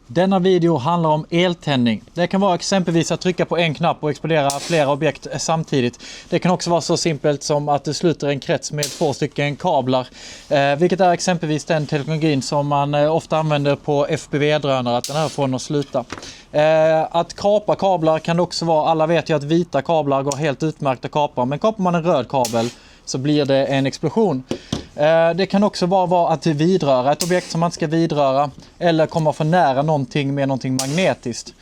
Denna video handlar om eltändning. Det kan vara exempelvis att trycka på en knapp och explodera flera objekt samtidigt. Det kan också vara så simpelt som att du sluter en krets med 2 stycken kablar. Vilket är exempelvis den teknologin som man ofta använder på FPV-drönare, att den här får den att sluta. Att kapa kablar kan det också vara. Alla vet ju att vita kablar går helt utmärkt att kapa, men kapar man en röd kabel så blir det en explosion. Det kan också bara vara att vidröra ett objekt som man ska vidröra eller komma för nära någonting med någonting magnetiskt.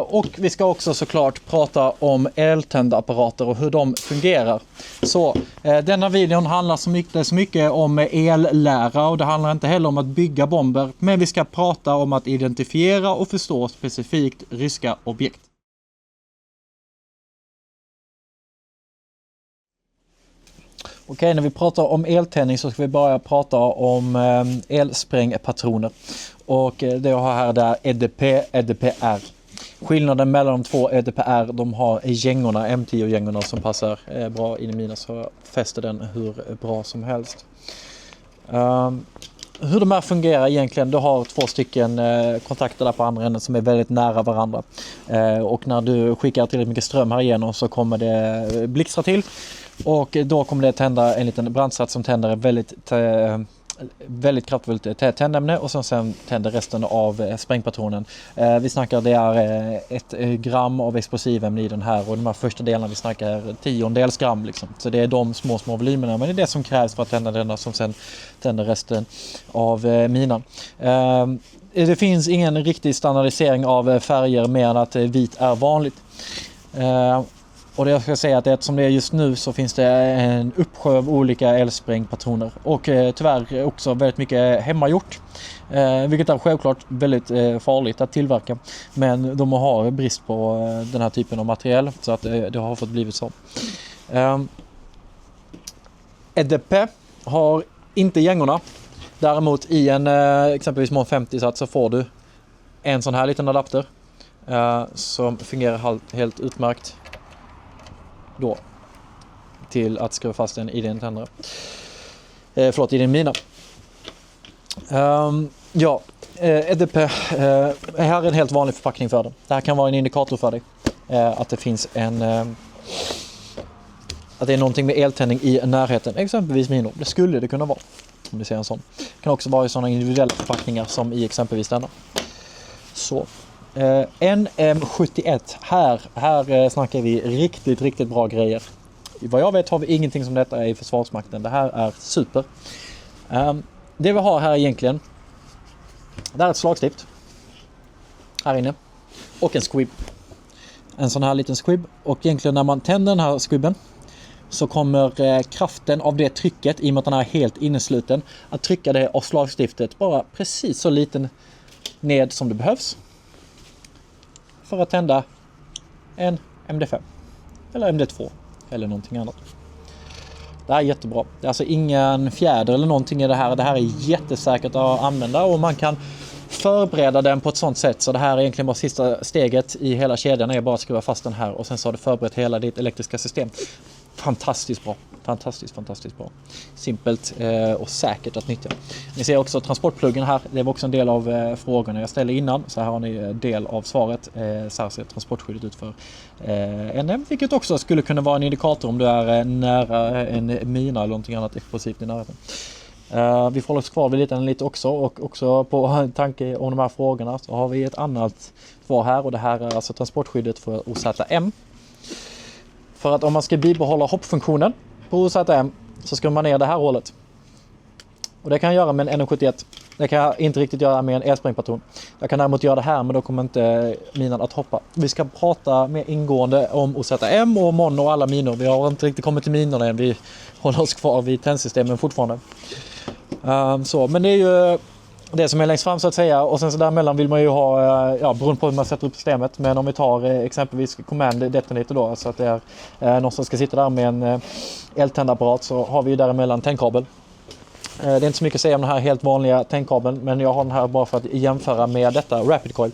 Och vi ska också såklart prata om eltändapparater och hur de fungerar. Så denna videon handlar så mycket om ellära, och det handlar inte heller om att bygga bomber, men vi ska prata om att identifiera och förstå specifikt ryska objekt. Okej, när vi pratar om eltändning så ska vi börja prata om elsprängpatroner. Och det jag har här är EDP, EDPR. Skillnaden mellan de två EDPR, de har gängorna, M10-gängorna som passar bra in i mina, så jag fäster den hur bra som helst. Hur de här fungerar egentligen, du har 2 stycken kontakter där på andra änden som är väldigt nära varandra. Och när du skickar tillräckligt mycket ström här igenom så kommer det blixtra till. Och då kommer det tända en liten brandsats som tänder väldigt kraftfullt tändämne, och sen tänder resten av sprängpatronen. Vi snackar det är 1 gram av explosivämne i den här, och de här första delarna vi snackar 10 gram liksom. Så det är de små volymerna, men det är det som krävs för att tända denna som sen tänder resten av minan. Det finns ingen riktig standardisering av färger mer än att vit är vanligt. Och det jag ska säga är att som det är just nu så finns det en uppsjö av olika elsprängpatroner, och tyvärr också väldigt mycket hemmagjort. Vilket är självklart väldigt farligt att tillverka, men de har brist på den här typen av material, så att det har fått blivit så. EDP har inte gängorna. Däremot i en exempelvis MON 50 så får du en sån här liten adapter som fungerar helt utmärkt då till att skruva fast den i din tändare. I din mina. EDP här är en helt vanlig förpackning för det. Det här kan vara en indikator för dig att det finns att det är någonting med eltändning i närheten, exempelvis minor. Det skulle det kunna vara, om du ser en sån. Det kan också vara i sådana individuella förpackningar som i exempelvis denna. Så NM71, här snackar vi riktigt bra grejer. Vad jag vet har vi ingenting som detta i Försvarsmakten. Det här är super. Det vi har här egentligen, det är ett slagstift här inne och en squib. En sån här liten squib, och egentligen när man tänder den här squibben så kommer kraften av det trycket, i och med att den är helt innesluten, att trycka det av slagstiftet bara precis så liten ned som det behövs för att tända en MD5 eller MD2 eller någonting annat. Det här är jättebra. Det är alltså ingen fjäder eller någonting i det här. Det här är jättesäkert att använda, och man kan förbereda den på ett sånt sätt så det här är egentligen bara sista steget i hela kedjan, är bara att skruva fast den här, och sen så har du förberett hela ditt elektriska system. Fantastiskt bra. Fantastiskt bra. Simpelt och säkert att nyttja. Ni ser också transportpluggen här. Det var också en del av frågorna jag ställde innan. Så här har ni del av svaret. Så här ser transportskyddet ut för NM. Vilket också skulle kunna vara en indikator om du är nära en mina eller någonting annat explosivt i närheten. Vi får oss kvar vid lite också, och också på tanke om de här frågorna så har vi ett annat svar här, och det här är alltså transportskyddet för OZM. För att om man ska bibehålla hoppfunktionen på OZM så ska man ner det här hålet. Och det kan jag göra med en NM71. Det kan jag inte riktigt göra med en elsprängpatron. Jag kan däremot göra det här, men då kommer inte minan att hoppa. Vi ska prata mer ingående om OZM och MON och alla minor. Vi har inte riktigt kommit till minorna än. Vi håller oss kvar vid tändsystemen fortfarande. Men det är ju det som är längst fram så att säga, och sen så däremellan vill man ju ha, beroende på hur man sätter upp systemet, men om vi tar exempelvis command detonator då, så att det är någon som ska sitta där med en eltändarapparat, så har vi ju däremellan tändkabel. Det är inte så mycket att säga om den här helt vanliga tändkabeln, men jag har den här bara för att jämföra med detta Rapid Coil.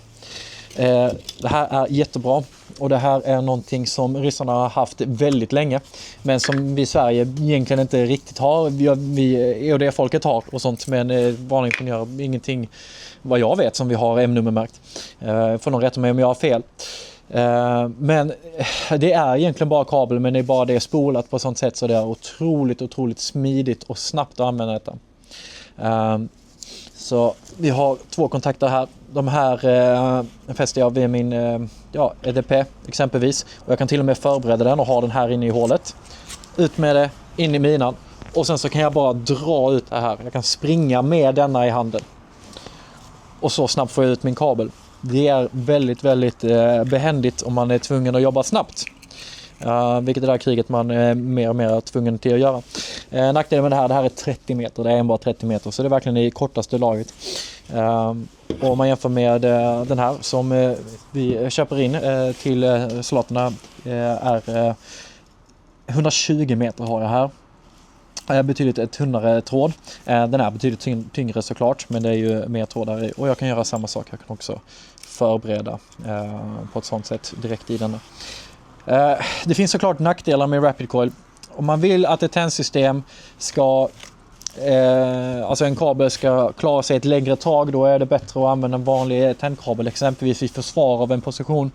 Det här är jättebra, och det här är någonting som ryssarna har haft väldigt länge, men som vi i Sverige egentligen inte riktigt har. Vi EOD-folket har och sånt, men vanliga ingenjörer ingenting vad jag vet, som vi har M-nummermärkt. Får någon rätta mig om jag har fel. Men det är egentligen bara kabel, men det är bara det spolat på sånt sätt så det är otroligt smidigt och snabbt att använda detta. Så vi har 2 kontakter här. De här fäster jag vid min EDP exempelvis. Och jag kan till och med förbereda den och ha den här inne i hålet. Ut med det, in i minan. Och sen så kan jag bara dra ut det här. Jag kan springa med denna i handen. Och så snabbt får jag ut min kabel. Det är väldigt behändigt om man är tvungen att jobba snabbt. Vilket är det här kriget man är mer och mer tvungen till att göra. Nackdelen med det här är 30 meter. Det är enbart 30 meter. Så det är verkligen det kortaste laget. Och om man jämför med den här som vi köper in till soldaterna är 120 meter har jag här. Betydligt tunnare tråd. Den är betydligt tyngre såklart, men det är ju mer tråd där i. Och jag kan göra samma sak. Jag kan också förbereda på ett sånt sätt direkt i denna. Det finns såklart nackdelar med Rapid Coil. Om man vill att ett tändsystem ska alltså en kabel ska klara sig ett längre tag, då är det bättre att använda en vanlig tändkabel, exempelvis vid försvar av en position.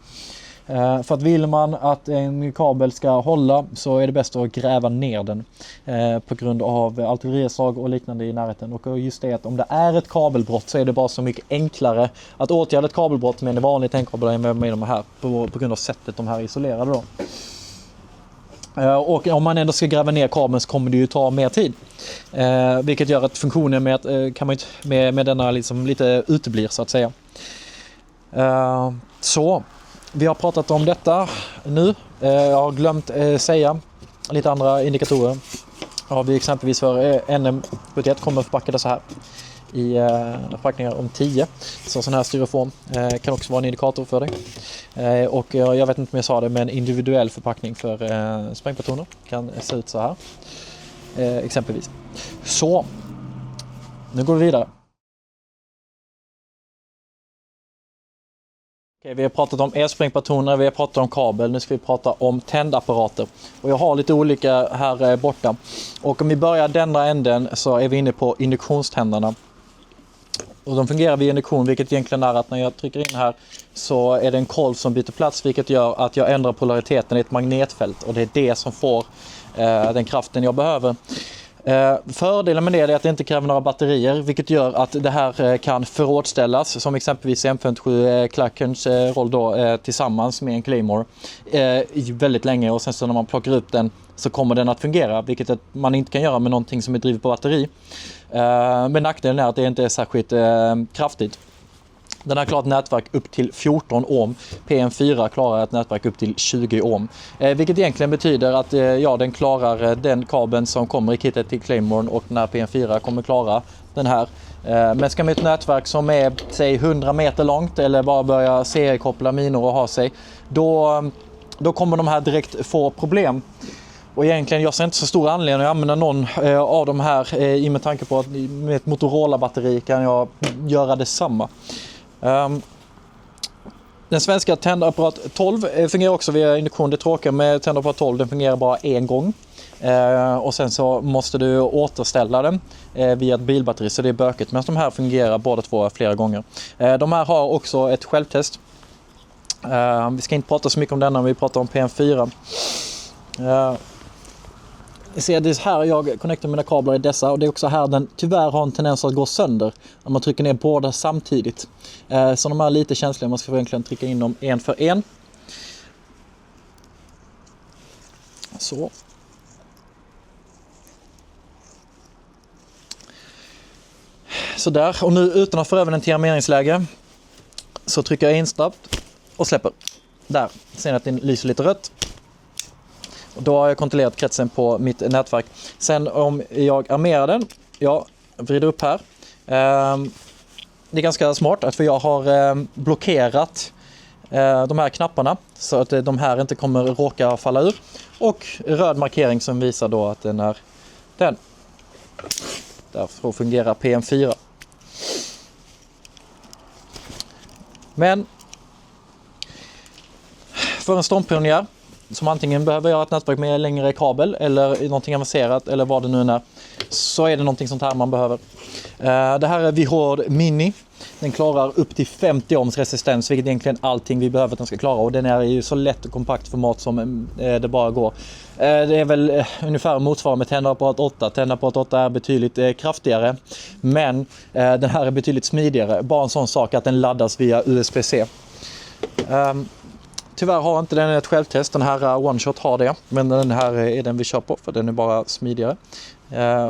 För att vill man att en kabel ska hålla så är det bäst att gräva ner den på grund av artillerislag och liknande i närheten. Och just det att om det är ett kabelbrott så är det bara så mycket enklare att åtgärda ett kabelbrott med en vanlig tändkabel än med de här på grund av sättet de här är isolerade då. Och om man ändå ska gräva ner kabeln så kommer det ju ta mer tid. Vilket gör att funktionen med denna liksom lite uteblir så att säga. Så vi har pratat om detta nu. Jag har glömt säga lite andra indikatorer. Har vi exempelvis för NM71 kommer förpackade så här i förpackningar om 10. Så sån här styroform kan också vara en indikator för dig. Och jag vet inte om jag sa det, men individuell förpackning för sprängpatroner kan se ut så här. Exempelvis. Så, nu går vi vidare. Okej, vi har pratat om elsprängpatroner, vi har pratat om kabel, nu ska vi prata om tändapparater. Och jag har lite olika här borta. Och om vi börjar denna änden så är vi inne på induktionständarna. Och de fungerar vid induktion, vilket egentligen är att när jag trycker in här så är det en kolv som byter plats, vilket gör att jag ändrar polariteten i ett magnetfält. Och det är det som får den kraften jag behöver. Fördelen med det är att det inte kräver några batterier, vilket gör att det här kan förrådställas, som exempelvis M57 Klackerns roll då, tillsammans med en Claymore väldigt länge, och sen så när man plockar upp den så kommer den att fungera, vilket man inte kan göra med någonting som är drivet på batteri. Men nackdelen är att det inte är särskilt kraftigt. Den har klarat nätverk upp till 14 ohm. PM4 klarar ett nätverk upp till 20 ohm. Vilket egentligen betyder att den klarar den kabeln som kommer i kittet till Claymore, och den här PM4 kommer klara den här. Men ska man ett nätverk som är säg 100 meter långt eller bara börja seriekoppla minor och ha sig, då kommer de här direkt få problem. Och egentligen jag ser inte så stor anledning att använda någon av de här i med tanke på att med ett Motorola-batteri kan jag göra detsamma. Den svenska tändapparat 12 fungerar också via induktion. Det tråkiga med tändapparat 12, den fungerar bara en gång. Och sen så måste du återställa den via ett bilbatteri, så det är bökigt. Men de här fungerar båda två flera gånger. De här har också ett självtest. Vi ska inte prata så mycket om denna, men vi pratar om PM4. Det är här jag connectar mina kablar i dessa, och det är också här den tyvärr har en tendens att gå sönder när man trycker ner båda samtidigt. Så de är lite känsliga, man ska egentligen trycka in dem en för en. Så. Så där, och nu utan att få över den till armeringsläge så trycker jag in snabbt och släpper. Där, ser ni att den lyser lite rött. Och då har jag kontrollerat kretsen på mitt nätverk. Sen om jag armerar den, jag vrider upp här. Det är ganska smart för jag har blockerat de här knapparna så att de här inte kommer råka falla ur. Och röd markering som visar då att den är den. Därför fungerar PM4. Men för en stormpionjär som antingen behöver göra ett nätverk med längre kabel eller någonting avancerat eller vad det nu är, så är det någonting sånt här man behöver. Det här är VHORD Mini. Den klarar upp till 50 ohms resistens, vilket egentligen allting vi behöver att den ska klara. Och den är ju så lätt och kompakt format som det bara går. Det är väl ungefär motsvarande med Tändarapparat 8. Tändarapparat 8 är betydligt kraftigare, men den här är betydligt smidigare. Bara en sån sak att den laddas via USB-C. Tyvärr har inte den ett självtest. Den här OneShot har det, men den här är den vi kör på för den är bara smidigare.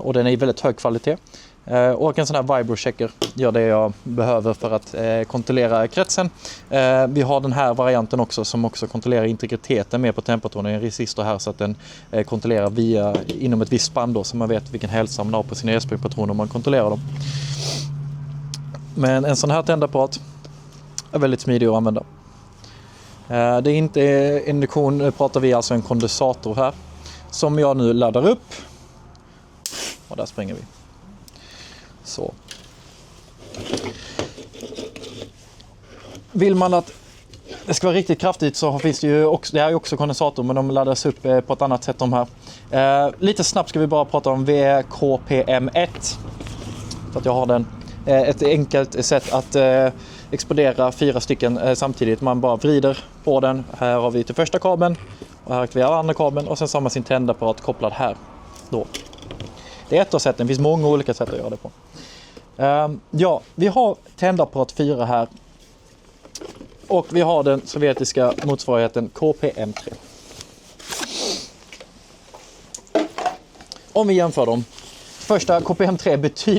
Och den är i väldigt hög kvalitet. Och en sån här vibrochecker gör det jag behöver för att kontrollera kretsen. Vi har den här varianten också som också kontrollerar integriteten med på temperaturen. Det är en resistor här så att den kontrollerar inom ett visst spann då, så man vet vilken hälsa man har på sina elspringpatroner om man kontrollerar dem. Men en sån här tändarapparat är väldigt smidig att använda. Det är inte induktion, nu pratar vi alltså en kondensator här som jag nu laddar upp. Och där springer vi. Så. Vill man att det ska vara riktigt kraftigt så finns det ju också, det här är också kondensator men de laddas upp på ett annat sätt de här. Lite snabbt ska vi bara prata om VKPM1. Så att jag har den. Ett enkelt sätt att explodera 4 stycken samtidigt. Man bara vrider på den. Här har vi till första kabeln och här aktiverar andra kabeln och sen så har man sin tändarapparat kopplad här. Då. Det är ett av sätten, det finns många olika sätt att göra det på. Ja, vi har tändarapparat 4 här. Och vi har den sovjetiska motsvarigheten KPM3. Om vi jämför dem. Första KPM3 är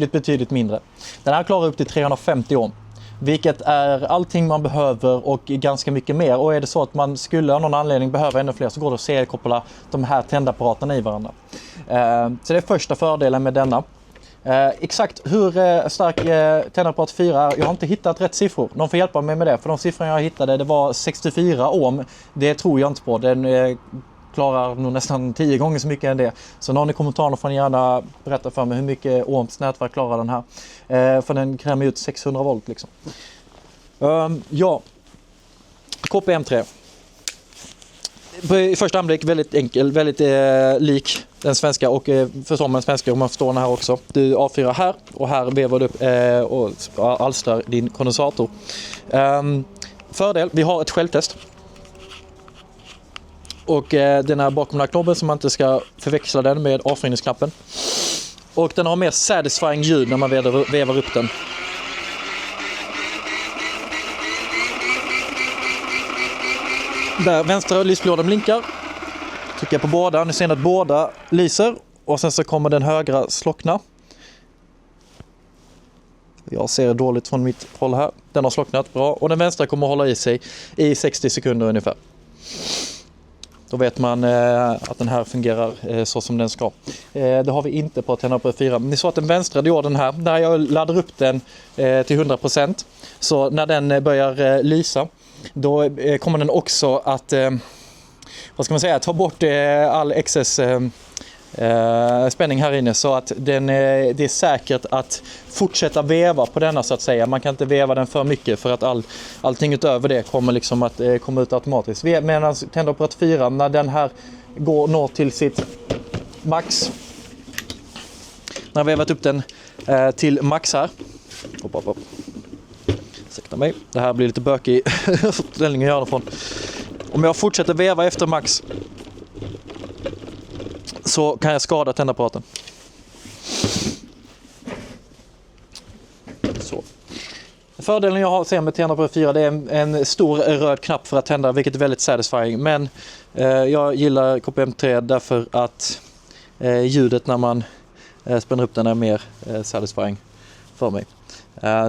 betydligt mindre. Den här klarar upp till 350 ohm. Vilket är allting man behöver och ganska mycket mer. Och är det så att man skulle av någon anledning behöva ännu fler så går det att seriekoppla de här tändapparaterna i varandra. Så det är första fördelen med denna. Exakt hur stark tändarapparat 4 är, jag har inte hittat rätt siffror. De får hjälpa mig med det, för de siffror jag hittade det var 64 ohm. Det tror jag inte på. Den klarar nog nästan 10 gånger så mycket än det. Så någon i kommentarerna får ni gärna berätta för mig hur mycket ohms nätverk klarar den här. För den krämer ut 600 volt liksom. Ja, KPM3. I första anblick väldigt enkel, väldigt lik den svenska och förstår man den svenska om man förstår den här också. Du avfyrar här och här vevar du upp och alstrar din kondensator. Fördel, vi har ett självtest. Och den är bakom den här knobben så man inte ska förväxla den med avfyrningsknappen. Och den har mer satisfying ljud när man vevar upp den. Där vänstra lyslådan blinkar. Trycker jag på båda. Ni ser att båda lyser. Och sen så kommer den högra slockna. Jag ser dåligt från mitt håll här. Den har slocknat bra. Och den vänstra kommer att hålla i sig i 60 sekunder ungefär. Då vet man att den här fungerar så som den ska. Det har vi inte på Tändarapparat 4. Ni såg att den vänstra dioden här, där jag laddar upp den till 100%. Så när den börjar lysa, då kommer den också att vad ska man säga, ta bort all excess spänning här inne så att det är säkert att fortsätta veva på denna så att säga. Man kan inte veva den för mycket för att allting utöver det kommer liksom att komma ut automatiskt. Medan Tändarapparat 4, när den här når till sitt max, när jag vevat upp den till max här. Hopp. Ursäkta mig, det här blir lite bökig ställning att göra från. Om jag fortsätter veva efter max så kan jag skada tändapparaten. Så. Fördelen jag ser med Tändarapparat 4 det är en stor röd knapp för att tända, vilket är väldigt satisfying. Men jag gillar KPM3 därför att ljudet när man spänner upp den är mer satisfying för mig.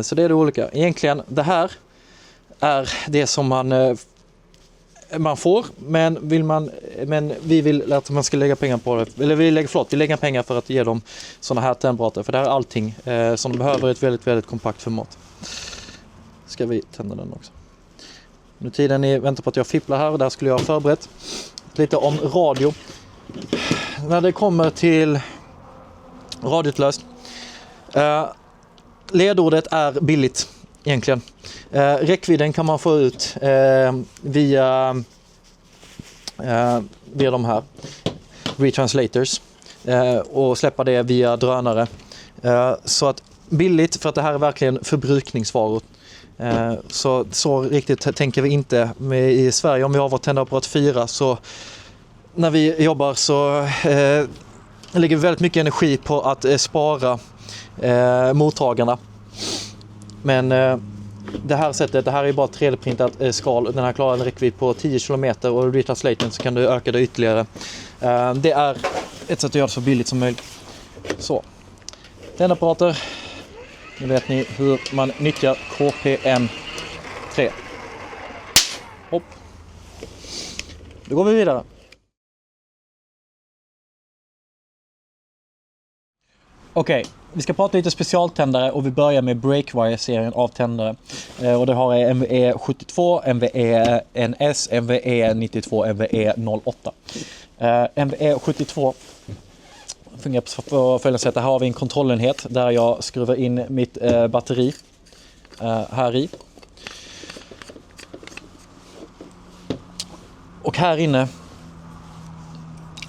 Så det är det olika. Egentligen, det här är det som man får, men vi vill att man ska lägga pengar på det. Eller vi lägger pengar för att ge dem såna här tändapparater. För det här är allting som de behöver i ett väldigt, väldigt kompakt format. Ska vi tända den också. Nu tiden ni väntar på att jag fipplar här och där skulle jag ha förberett lite om radio. När det kommer till radioutlöst. Ledordet är billigt egentligen. Räckvidden kan man få ut via de här retranslators och släppa det via drönare. Så att billigt för att det här är verkligen förbrukningsvaror. Så riktigt tänker vi inte med i Sverige. Om vi har vårt tändarapparat 4 så när vi jobbar så lägger vi väldigt mycket energi på att spara mottagarna. Men det här sättet, det här är bara 3D-printat skal. Den här klarar en räckvidd på 10 km och vid translaten så kan du öka det ytterligare. Det är ett sätt att göra det så billigt som möjligt. Så, tändapparater. Nu vet ni hur man nyttjar KPM3. Hopp. Då går vi vidare. Okej, vi ska prata lite specialtändare och vi börjar med Breakwire-serien av tändare. Och det har MVE72, MVE-NS, MVE92, MVE08. MVE72 fungerar på följande sätt. Här har vi en kontrollenhet där jag skruvar in mitt batteri här i. Och här inne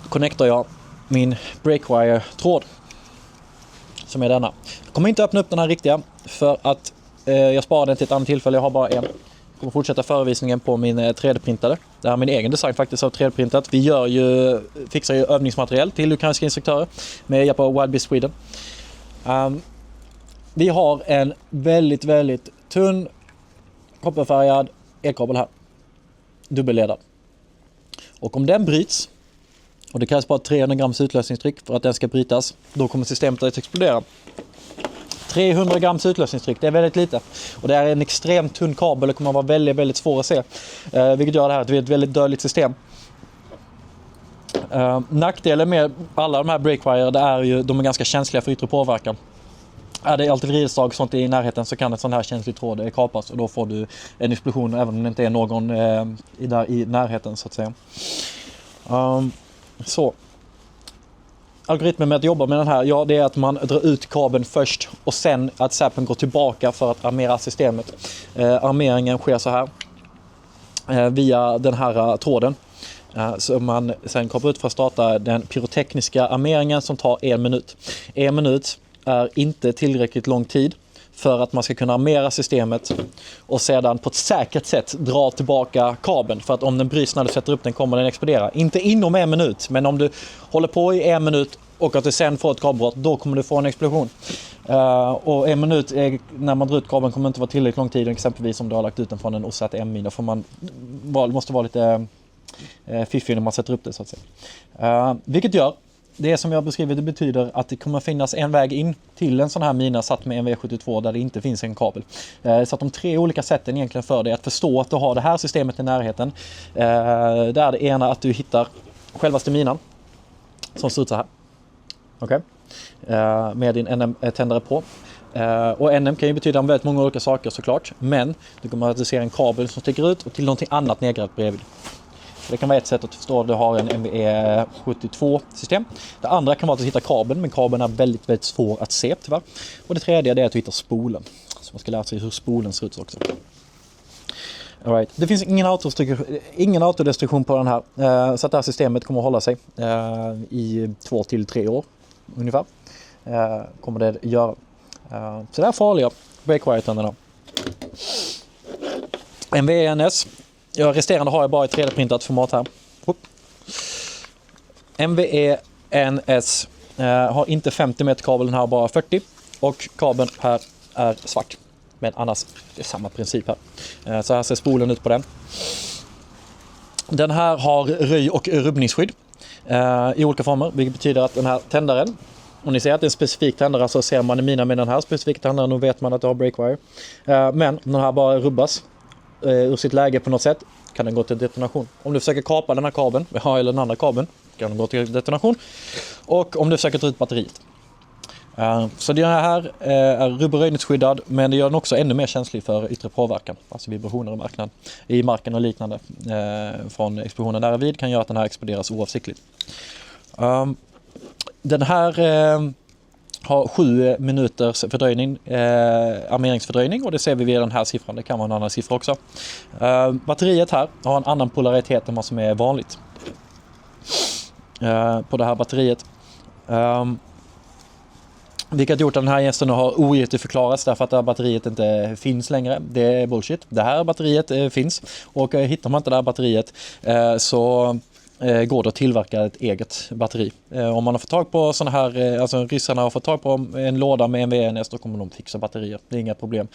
connectar jag min Breakwire-tråd som är denna. Jag kommer inte öppna upp den här riktiga för att jag sparar den till ett annat tillfälle. Jag har bara en. Jag kommer fortsätta förevisningen på min 3D-printare. Det här är min egen design faktiskt av 3D-printat. Vi fixar ju övningsmaterial till ukrainska instruktörer med hjälp av Wild Beast Sweden. Vi har en väldigt, väldigt tunn kopparfärgad elkabel här. Dubbelledad. Och om den bryts, och det krävs bara 300 grams utlösningstryck för att den ska brytas, då kommer systemet att explodera. 300 grams utlösningstryck, det är väldigt lite. Och det är en extremt tunn kabel, det kommer att vara väldigt, väldigt svår att se. Vilket gör det här till ett väldigt dödligt system. Nackdelen med alla de här Breakwire, det är ju de är ganska känsliga för yttre påverkan. Är det artillerislag och sånt i närheten så kan en sån här känslig tråd kapas och då får du en explosion även om det inte är någon där i närheten så att säga. Så. Algoritmen med att jobba med den här, ja, det är att man drar ut kabeln först och sen att sappen går tillbaka för att armera systemet. Armeringen sker så här via den här tråden. Så man sen kommer ut för att starta den pyrotekniska armeringen som tar 1 minut. 1 minut är inte tillräckligt lång tid för att man ska kunna armera systemet och sedan på ett säkert sätt dra tillbaka kabeln. För att om den bryts när du sätter upp den kommer den explodera. Inte inom 1 minut, men om du håller på i 1 minut och att du sen får ett kabelbrott, då kommer du få en explosion. Och 1 minut när man drar ut kabeln kommer inte vara tillräckligt lång tid, exempelvis om du har lagt ut den från en osatt M-mina. För man måste vara lite fiffig när man sätter upp det så att säga. Vilket gör, det som jag beskriver, det betyder att det kommer finnas en väg in till en sån här mina satt med en MV72 där det inte finns en kabel. Så att de 3 olika sätten egentligen för dig att förstå att du har det här systemet i närheten. Det är det ena att du hittar självaste minan som ser ut så här. Okej. Med din NM-tändare på. Och NM kan ju betyda väldigt många olika saker såklart. Men du kommer att se en kabel som sticker ut och till någonting annat nedgrävt bredvid. Det kan vara ett sätt att förstå att du har en MVE72-system. Det andra kan vara att du hittar kabeln, men kabeln är väldigt, väldigt svår att se tyvärr. Och det tredje är att du hittar spolen. Så man ska lära sig hur spolen ser ut också. All right. Det finns ingen autodestruktion på den här. Så att det här systemet kommer att hålla sig i 2 till 3 år ungefär. Kommer det göra. Så det är farliga breakwire-tänderna. MVE-NS. Resterande har jag bara i 3D-printat format här. MVE-NS har inte 50 meter kabel, den här har bara 40. Och kabeln här är svart. Men annars det är samma princip här. Så här ser spolen ut på den. Den här har röj- och rubbningsskydd i olika former. Vilket betyder att den här tändaren, om ni ser att det är en specifik tändare så ser man i mina med den här specifika tändaren och vet man att det har breakwire. Men om den här bara rubbas ur sitt läge på något sätt kan den gå till detonation. Om du försöker kapa den här kabeln, eller den andra kabeln, kan den gå till detonation. Och om du försöker ta ut batteriet. Så den här är rubberröjningsskyddad, men det gör den också ännu mer känslig för yttre påverkan. Alltså vibrationer i marken och liknande från explosionen där vid kan göra att den här exploderas oavsiktligt. Den här har 7 minuters fördröjning, armeringsfördröjning, och det ser vi via den här siffran. Det kan vara en annan siffra också. Batteriet här har en annan polaritet än vad som är vanligt på det här batteriet. Vilket gjort att den här gästen har ogiltigförklarats därför att det här batteriet inte finns längre. Det är bullshit. Det här batteriet finns. Och hittar man inte det här batteriet så går det att tillverka ett eget batteri. Om man har fått tag på sådana här, alltså ryssarna har fått tag på en låda med NVE-NS, då kommer de fixa batterier. Det är inga problem.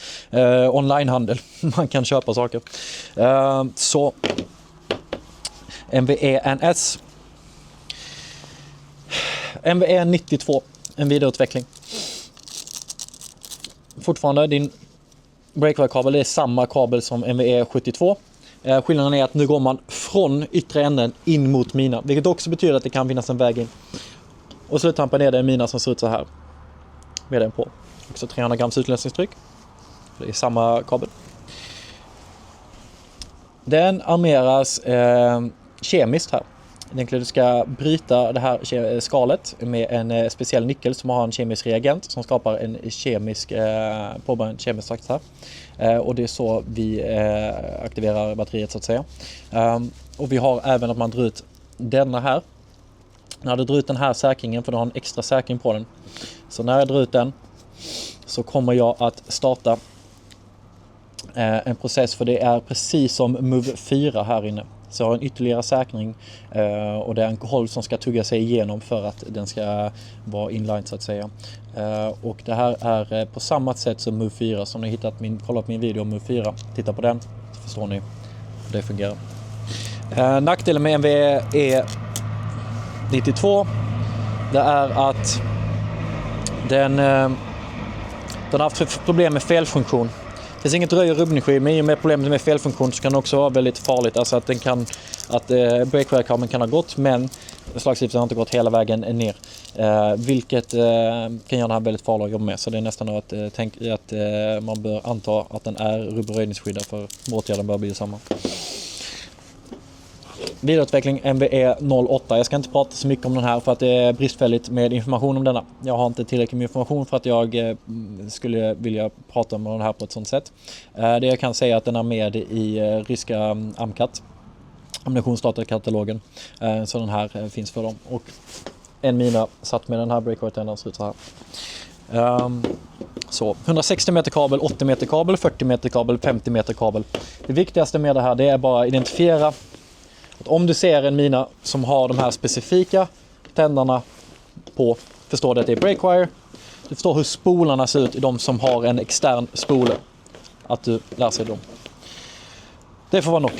Onlinehandel, man kan köpa saker. Så NVE-NS. NVE92, en vidareutveckling. Fortfarande din breakaway-kabel är samma kabel som NVE72. Skillnaden är att nu går man från yttre änden in mot mina, vilket också betyder att det kan finnas en väg in. Och sluttampen är det en mina som ser ut så här med den på. Också 300 grams utlösningstryck. Det är samma kabel. Den armeras kemiskt här. Egentligen du ska bryta det här skalet med en speciell nyckel som har en kemisk reagent som skapar en kemisk påbörjad kemisk takt här. Och det är så vi aktiverar batteriet så att säga. Och vi har även att man drar ut denna här. När du drar ut den här säkringen, för du har en extra säkring på den. Så när jag drar ut den så kommer jag att starta en process, för det är precis som Move 4 här inne. Så jag har en ytterligare säkring och det är en håll som ska tugga sig igenom för att den ska vara inline så att säga. Och det här är på samma sätt som Move 4, som ni hittat kollat på min video om Move 4. Titta på den så förstår ni hur det fungerar. Nackdelen med NVE 92 det är att den har haft problem med felfunktion. Det finns inget röj- och rubbningsskydd, men i och med problemet med felfunktion så kan det också vara väldigt farligt. Alltså att breakaway-kabeln kan ha gått, men slagsgiften har inte gått hela vägen ner. Vilket kan göra den här väldigt farlig att jobba med. Så det är nästan att man bör anta att den är rubb- och röjningsskyddad, för åtgärden bör bli samma. Vidareutveckling NVE 08. Jag ska inte prata så mycket om den här för att det är bristfälligt med information om denna. Jag har inte tillräckligt med information för att jag skulle vilja prata om den här på ett sånt sätt. Det jag kan säga är att den är med i ryska AMCAT, ammunitionsdatakatalogen. Så den här finns för dem. Och en mina satt med den här breakaway-tändaren ser ut så här. Så 160 meter kabel, 80 meter kabel, 40 meter kabel, 50 meter kabel. Det viktigaste med det här, det är bara att identifiera att om du ser en mina som har de här specifika tändarna på, förstår du att det är breakwire. Du förstår hur spolarna ser ut i de som har en extern spole. Att du lär sig dem. Det får vara nog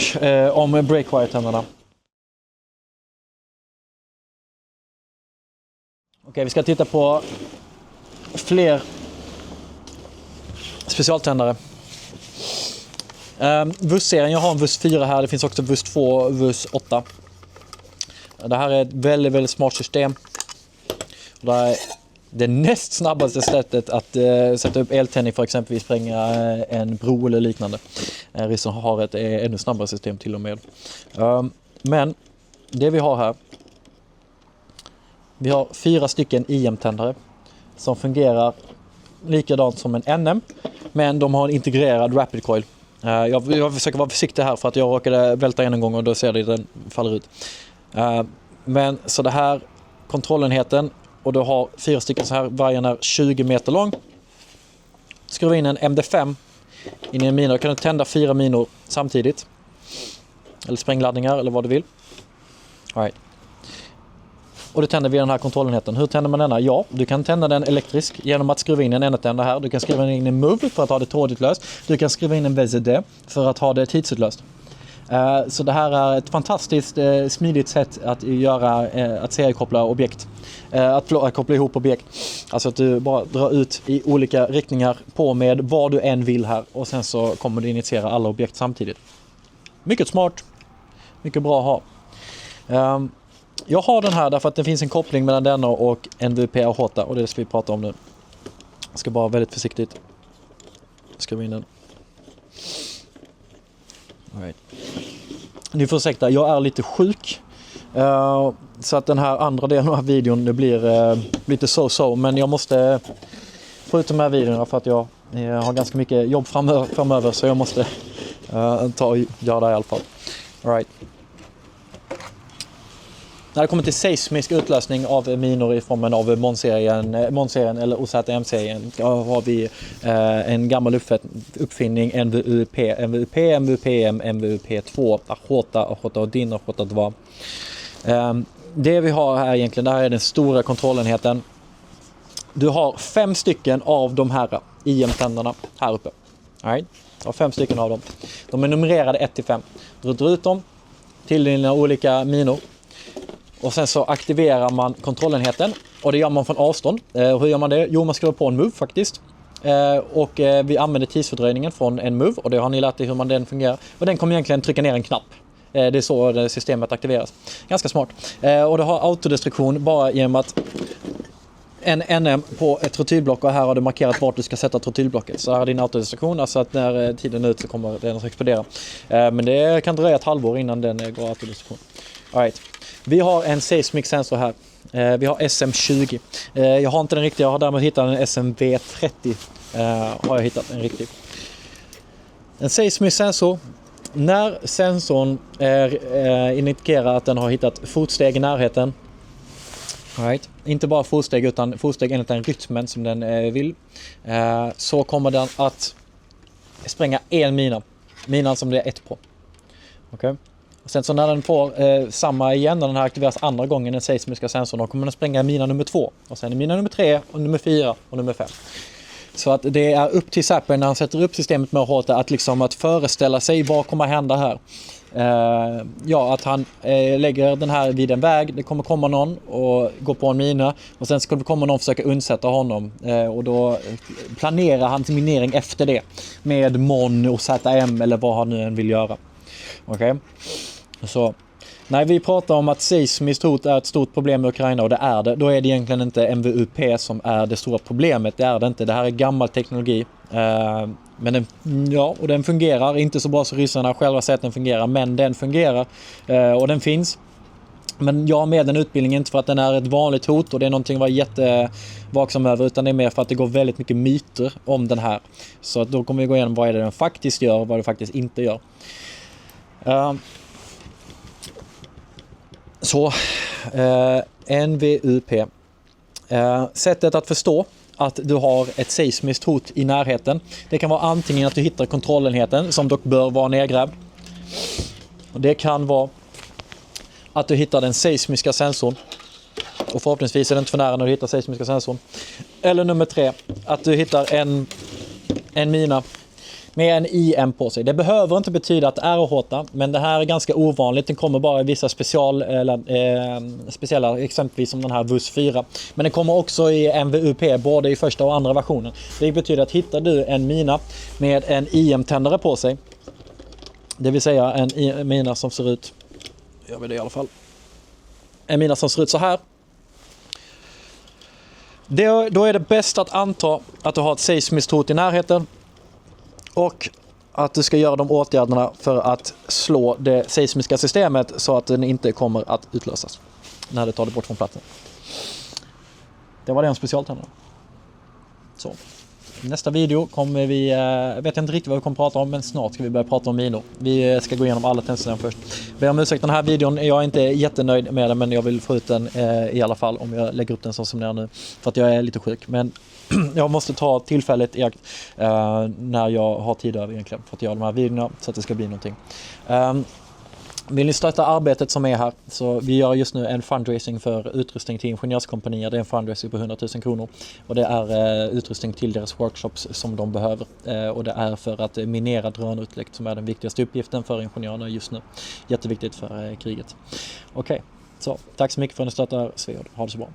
om breakwire-tändarna. Okej, vi ska titta på fler specialtändare. VUS-serien, jag har en VUS 4 här, det finns också VUS 2 och VUS 8. Det här är ett väldigt, väldigt smart system. Det är det näst snabbaste sättet att sätta upp eltändning för exempelvis spränga en bro eller liknande. Ryssen har ett ännu snabbare system till och med. Men det vi har här, vi har 4 stycken IM-tändare som fungerar likadant som en NM, men de har en integrerad rapid coil. Jag försöker vara försiktig här för att jag råkade välta en gång och då ser det den faller ut. Men så det här kontrollenheten, och du har 4 stycken så här, varje är 20 meter lång. Skruva in en MD5 in i en mina, och kan du tända 4 minor samtidigt. Eller sprängladdningar eller vad du vill. All right. Och det tänder vi den här kontrollenheten. Hur tänder man denna? Ja, du kan tända den elektrisk genom att skruva in en endetändare här. Du kan skruva in en MOV för att ha det trådutlöst. Du kan skruva in en VZD för att ha det tidsutlöst. Så det här är ett fantastiskt smidigt sätt att göra, att seriekoppla objekt. Att koppla ihop objekt. Alltså att du bara drar ut i olika riktningar på med vad du än vill här. Och sen så kommer du initiera alla objekt samtidigt. Mycket smart. Mycket bra att ha. Jag har den här därför att det finns en koppling mellan denna och NVPA8, och det ska vi prata om nu. Jag ska bara väldigt försiktigt skriva in den. All right. Ni får ursäkta, jag är lite sjuk. Så att den här andra delen av videon det blir lite så. Men jag måste få ut de här videorna för att jag har ganska mycket jobb framöver. Så jag måste ta och göra det i alla fall. All right. när det kommer till seismisk utlösning av minor i formen av Mon-serien eller OZM-serien har vi en gammal uppfinning, MVP, MVPM, MVP2, Ahota och Din, Ahota 2. Det vi har här egentligen, det här är den stora kontrollenheten. Du har 5 stycken av de här IM-tänderna här uppe. Right. Du har 5 stycken av dem. De är numrerade 1-5. Du drar ut dem till dina olika minor. Och sen så aktiverar man kontrollenheten. Och det gör man från avstånd. Hur gör man det? Jo, man skriver på en move faktiskt. Och vi använder tidsfördröjningen från en move. Och det har ni lärt er hur den fungerar. Och den kommer egentligen trycka ner en knapp. Det är så det systemet aktiveras. Ganska smart. Och det har autodestruktion bara genom att en NM på ett trotylblock, och här har du markerat vart du ska sätta trotylblocket. Så här är din autodestruktion, alltså att när tiden är ut så kommer den att explodera. Men det kan dröja ett halvår innan den går autodestruktion. All right. Vi har en seismic sensor här. Vi har SM20. Jag har inte den riktiga, jag har därmed hittat en SMV30. Har jag hittat en riktig. En seismic sensor. När sensorn indikerar att den har hittat fotsteg i närheten. Right. Inte bara fotsteg utan fotsteg enligt den rytmen som den vill. Så kommer den att spränga en mina. Minan som det är 1 på. Okay. Och sen så när den får samma igen, när den här aktiveras andra gången den seismiska sensorn, då kommer den spränga mina nummer 2. Och sen är mina nummer 3 och nummer 4 och nummer 5. Så att det är upp till Zapper när han sätter upp systemet med Ahota att föreställa sig vad kommer hända här. Att han lägger den här vid en väg, det kommer komma någon och gå på en mina och sen ska det komma någon och försöka undsätta honom och då planerar han till minering efter det med Mon och ZM eller vad han nu än vill göra. Okej. Så när vi pratar om att seismiskt hot är ett stort problem i Ukraina, och det är det, då är det egentligen inte MVP som är det stora problemet. Det är det inte. Det här är gammal teknologi. Men den fungerar inte så bra som ryssarna själva säger att den fungerar, men den fungerar och den finns. Men jag har med den utbildningen inte för att den är ett vanligt hot och det är någonting att vara jättevaksam över, utan det är mer för att det går väldigt mycket myter om den här. Så då kommer vi gå igenom vad är det den faktiskt gör och vad det faktiskt inte gör. NVUP. Sättet att förstå att du har ett seismiskt hot i närheten. Det kan vara antingen att du hittar kontrollenheten som dock bör vara nedgrävd. Det kan vara att du hittar den seismiska sensorn. Och förhoppningsvis är det inte för nära när du hittar seismiska sensorn. Eller nummer 3, att du hittar en mina med en IM på sig. Det behöver inte betyda att det är Ahota, men det här är ganska ovanligt. Den kommer bara i vissa speciella, exempelvis som den här VUS 4. Men den kommer också i MVUP, både i första och andra versionen. Det betyder att hittar du en mina med en IM-tändare på sig, det vill säga en mina som ser ut, gör vi det i alla fall, en mina som ser ut så här. Då är det bäst att anta att du har ett seismiskt hot i närheten och att du ska göra de åtgärderna för att slå det seismiska systemet så att den inte kommer att utlösas när det tar det bort från platsen. Det var det en specialtändare. Så. Nästa video kommer vi, jag vet inte riktigt vad vi kommer prata om, men snart ska vi börja prata om minor. Vi ska gå igenom alla tändsystem först. Ber om ursäkt, den här videon, jag är inte jättenöjd med den, men jag vill få ut den i alla fall om jag lägger upp den som den är nu. För att jag är lite sjuk, men jag måste ta tillfället i akt när jag har tid över egentligen för att göra de här videorna så att det ska bli någonting. Vill ni stötta arbetet som är här, så vi gör just nu en fundraising för utrustning till ingenjörskompanier. Det är en fundraising på 100 000 kronor och det är utrustning till deras workshops som de behöver. Och det är för att minera drönarutlägg som är den viktigaste uppgiften för ingenjörerna just nu. Jätteviktigt för kriget. Okej, så tack så mycket för att ni stöttar Sveod. Ha det så bra.